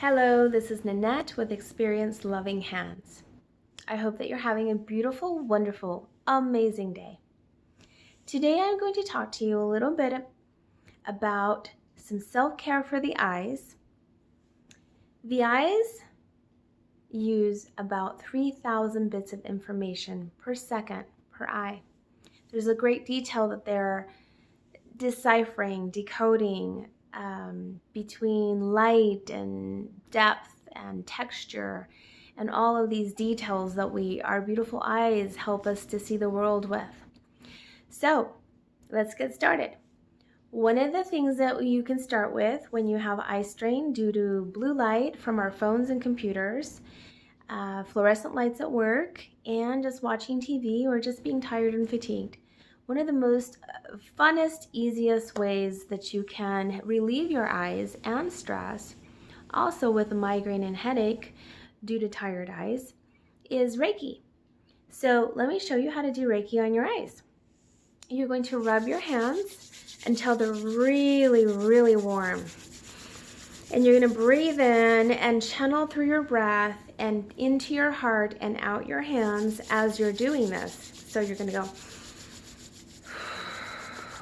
Hello, this is Nanette with Experience Loving Hands. I hope that you're having a beautiful, wonderful, amazing day. Today I'm going to talk to you a little bit about some self-care for the eyes. The eyes use about 3,000 bits of information per second per eye. There's a great detail that they're deciphering, decoding between light and depth and texture and all of these details that our beautiful eyes help us to see the world with. So let's get started. One of the things that you can start with when you have eye strain due to blue light from our phones and computers, fluorescent lights at work, and just watching TV or just being tired and fatigued. One of the most funnest, easiest ways that you can relieve your eyes and stress, also with a migraine and headache due to tired eyes, is Reiki. So let me show you how to do Reiki on your eyes. You're going to rub your hands until they're really, really warm. And you're going to breathe in and channel through your breath and into your heart and out your hands as you're doing this. So you're going to go.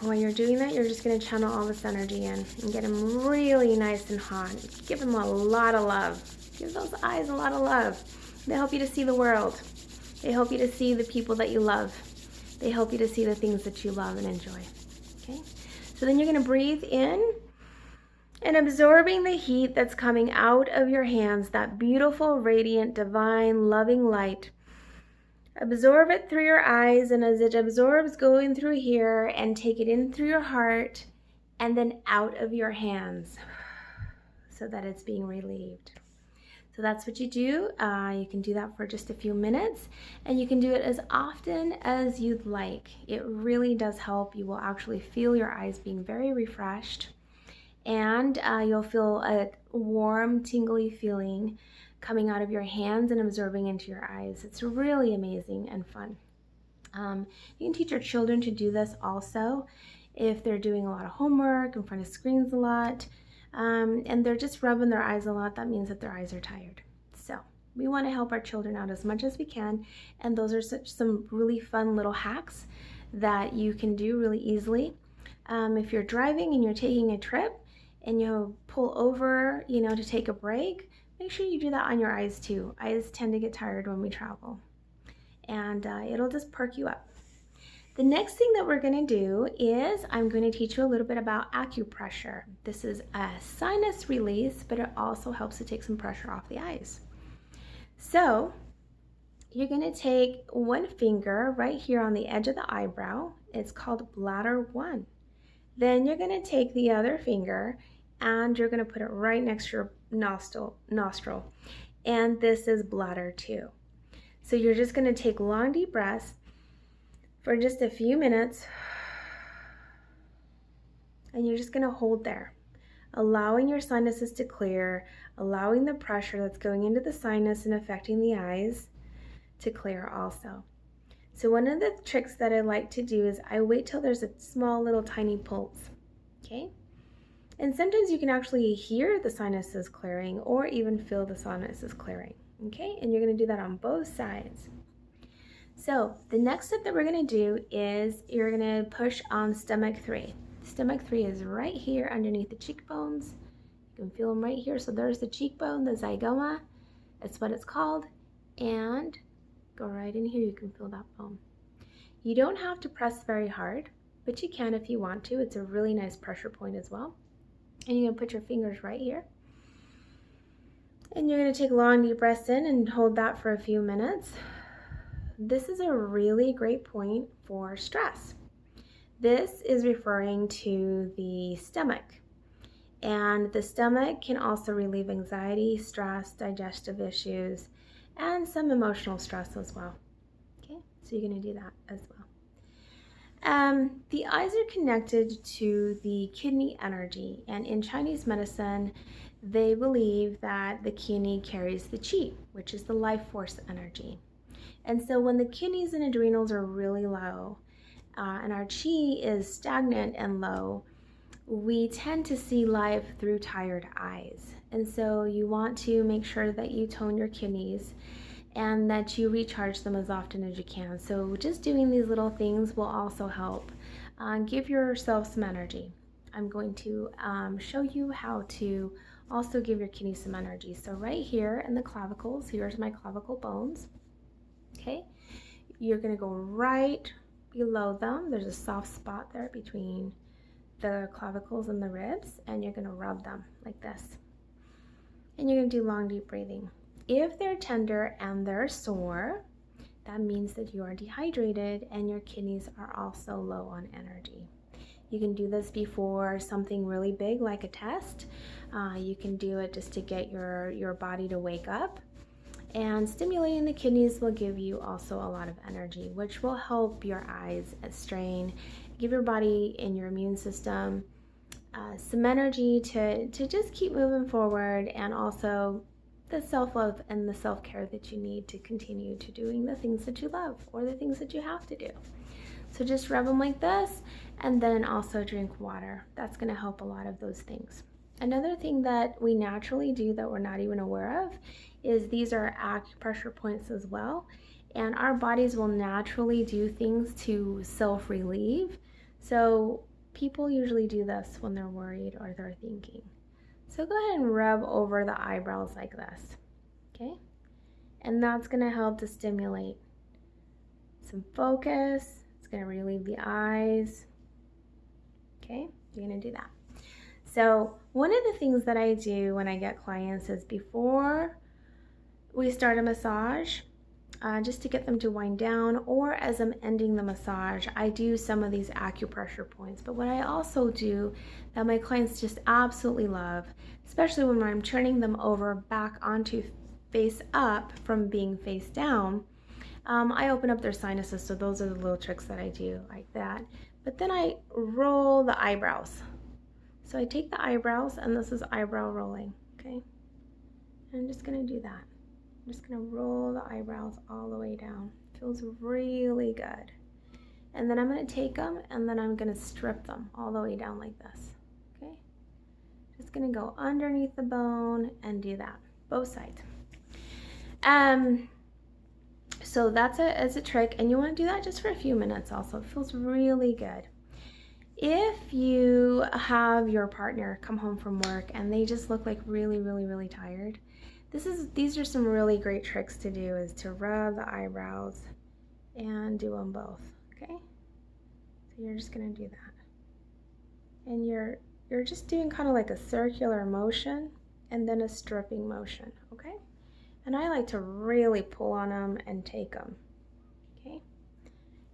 When you're doing that, you're just going to channel all this energy in and get them really nice and hot. Give them a lot of love. Give those eyes a lot of love. They help you to see the world. They help you to see the people that you love. They help you to see the things that you love and enjoy. Okay? So then you're going to breathe in and absorbing the heat that's coming out of your hands, that beautiful, radiant, divine, loving light. Absorb it through your eyes, and as it absorbs, go in through here and take it in through your heart and then out of your hands so that it's being relieved. So that's what you do. You can do that for just a few minutes, and you can do it as often as you'd like. It really does help. You will actually feel your eyes being very refreshed, and you'll feel a warm, tingly feeling coming out of your hands and absorbing into your eyes. It's really amazing and fun. You can teach your children to do this also if they're doing a lot of homework in front of screens a lot, and they're just rubbing their eyes a lot. That means that their eyes are tired. So we want to help our children out as much as we can, and those are some really fun little hacks that you can do really easily. If you're driving and you're taking a trip and you pull over, to take a break, make sure you do that on your eyes too. Eyes tend to get tired when we travel, and it'll just perk you up. The next thing that we're going to do is I'm going to teach you a little bit about acupressure. This is a sinus release, but it also helps to take some pressure off the eyes. So you're going to take one finger right here on the edge of the eyebrow. It's called bladder 1. Then you're going to take the other finger and you're going to put it right next to your nostril. And this is bladder 2. So you're just going to take long, deep breaths for just a few minutes. And you're just going to hold there, allowing your sinuses to clear, allowing the pressure that's going into the sinus and affecting the eyes to clear also. So one of the tricks that I like to do is I wait till there's a small little tiny pulse. Okay? And sometimes you can actually hear the sinuses clearing or even feel the sinuses clearing. Okay? And you're going to do that on both sides. So the next step that we're going to do is you're going to push on stomach 3. Stomach 3 is right here underneath the cheekbones. You can feel them right here. So there's the cheekbone, the zygoma. That's what it's called. And go right in here. You can feel that bone. You don't have to press very hard, but you can if you want to. It's a really nice pressure point as well. And you're going to put your fingers right here. And you're going to take long, deep breaths in and hold that for a few minutes. This is a really great point for stress. This is referring to the stomach. And the stomach can also relieve anxiety, stress, digestive issues, and some emotional stress as well. Okay, so you're going to do that as well. The eyes are connected to the kidney energy, and in Chinese medicine, they believe that the kidney carries the qi, which is the life force energy. And so when the kidneys and adrenals are really low, and our qi is stagnant and low, we tend to see life through tired eyes. And so you want to make sure that you tone your kidneys and that you recharge them as often as you can. So just doing these little things will also help. Give yourself some energy. I'm going to show you how to also give your kidneys some energy. So right here in the clavicles, here's my clavicle bones. Okay, you're going to go right below them. There's a soft spot there between the clavicles and the ribs, and you're going to rub them like this. And you're going to do long, deep breathing. If they're tender and they're sore, that means that you are dehydrated and your kidneys are also low on energy. You can do this before something really big like a test. You can do it just to get your body to wake up. And stimulating the kidneys will give you also a lot of energy, which will help your eyes strain, give your body and your immune system some energy to just keep moving forward, and also the self-love and the self-care that you need to continue to doing the things that you love or the things that you have to do. So just rub them like this, and then also drink water. That's going to help a lot of those things. Another thing that we naturally do that we're not even aware of is these are acupressure points as well. And our bodies will naturally do things to self-relieve. So people usually do this when they're worried or they're thinking. So go ahead and rub over the eyebrows like this, okay? And that's going to help to stimulate some focus. It's going to relieve the eyes, okay? You're going to do that. So one of the things that I do when I get clients is before we start a massage, just to get them to wind down, or as I'm ending the massage, I do some of these acupressure points. But what I also do that my clients just absolutely love, especially when I'm turning them over back onto face up from being face down, I open up their sinuses. So those are the little tricks that I do like that. But then I roll the eyebrows. So I take the eyebrows, and this is eyebrow rolling, okay? And I'm just gonna do that. I'm just gonna roll the eyebrows all the way down. Feels really good. And then I'm gonna take them, and then I'm gonna strip them all the way down like this, okay? Just gonna go underneath the bone and do that, both sides. So that's a trick, and you wanna do that just for a few minutes also. It feels really good. If you have your partner come home from work and they just look like really tired, these are some really great tricks to do, is to rub the eyebrows and do them both, okay? So you're just gonna do that. And you're just doing kind of like a circular motion and then a stripping motion, okay? And I like to really pull on them and take them, okay?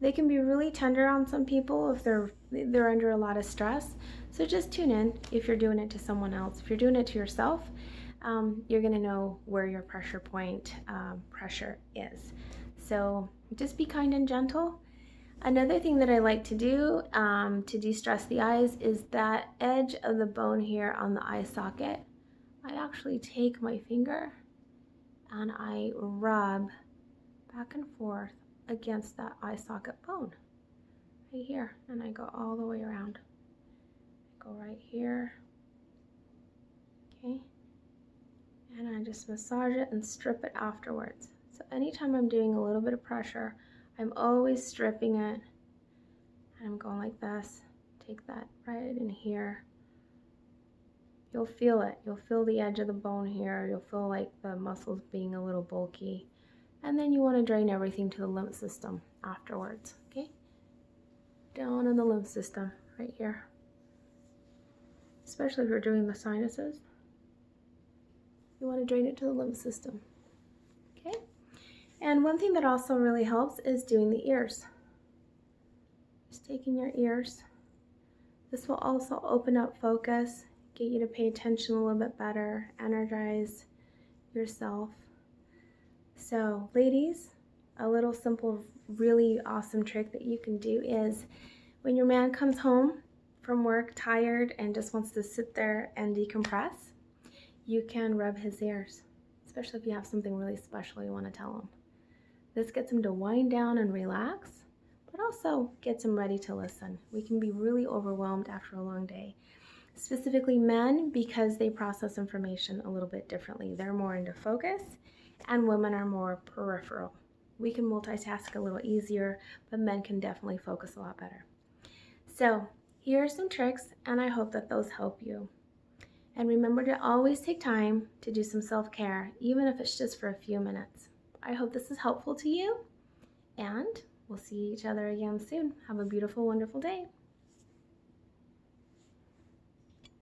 They can be really tender on some people if they're under a lot of stress. So just tune in if you're doing it to someone else. If you're doing it to yourself, you're gonna know where your pressure point pressure is. So just be kind and gentle. Another thing that I like to do to de-stress the eyes is that edge of the bone here on the eye socket. I actually take my finger and I rub back and forth against that eye socket bone right here, and I go all the way around. I go right here, okay, and I just massage it and strip it afterwards. So anytime I'm doing a little bit of pressure, I'm always stripping it, and I'm going like this. Take that right in here. You'll feel it. You'll feel the edge of the bone here. You'll feel like the muscles being a little bulky. And then you want to drain everything to the lymph system afterwards, okay? Down in the lymph system, right here. Especially if you're doing the sinuses. You want to drain it to the lymph system, okay? And one thing that also really helps is doing the ears. Just taking your ears. This will also open up focus, get you to pay attention a little bit better, energize yourself. So ladies, a little simple, really awesome trick that you can do is when your man comes home from work tired and just wants to sit there and decompress, you can rub his ears, especially if you have something really special you want to tell him. This gets him to wind down and relax, but also gets him ready to listen. We can be really overwhelmed after a long day. Specifically men, because they process information a little bit differently. They're more into focus, and women are more peripheral. We can multitask a little easier, but men can definitely focus a lot better. So here are some tricks, and I hope that those help you. And remember to always take time to do some self-care, even if it's just for a few minutes. I hope this is helpful to you, and we'll see each other again soon. Have a beautiful, wonderful day.